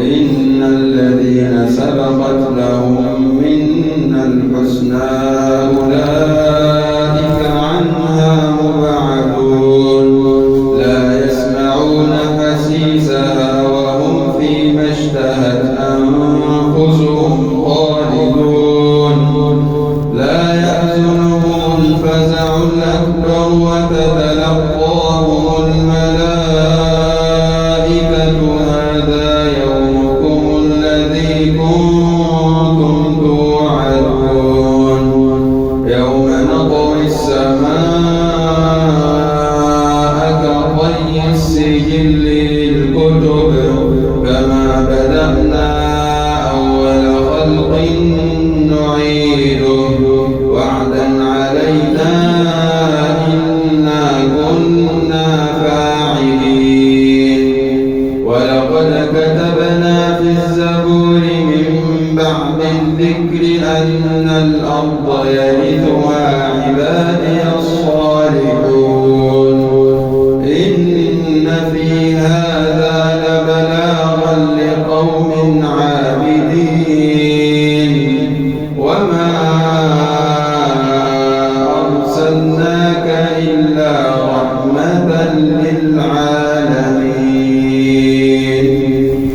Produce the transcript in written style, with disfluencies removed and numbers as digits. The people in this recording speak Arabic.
إن الذين سبقت لهم منا الحسنى أولئك عنها مبعدون لا يسمعون حسيسها وهم فيما اشتهت أنفسهم خالدون لا يحزنهم الفزع الأكبر وتتلقاهم الملائكة هذا يومكم الذي كنتم توعدون يوم نطوي السماء كطي السجل للكتب كما بدأنا